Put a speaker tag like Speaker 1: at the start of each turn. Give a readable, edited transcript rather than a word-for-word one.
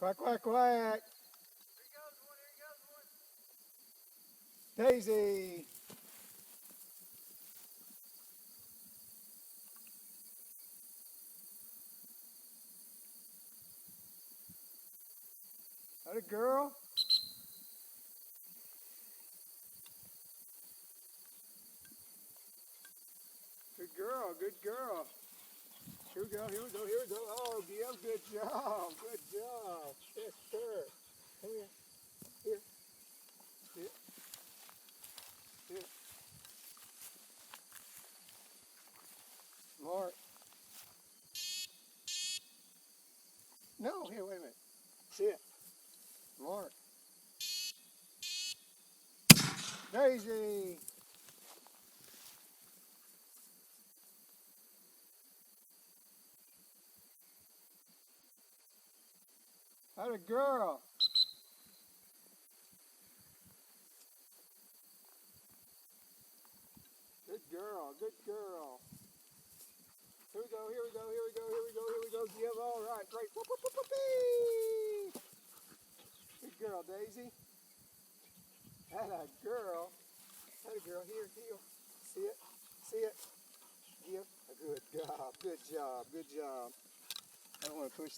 Speaker 1: Quack, quack, quack. Daisy. That a girl? Good girl, good girl. Here we go, here we go, here we go. Oh, Gil, good job, good job. Yes, sir. Come here, here. Sit, sit. Mark. No, here, wait a minute. Sit. Mark. Daisy. That a girl. Good girl, good girl. Here we go, here we go, here we go, here we go, here we go. Gil, all right, great. Whoop, whoop, whoop, whoop, whoop. Good girl, Daisy. That a girl. That a girl. Here, heel. See it? See it? Give. Good job. Good job. Good job. I don't want to push that.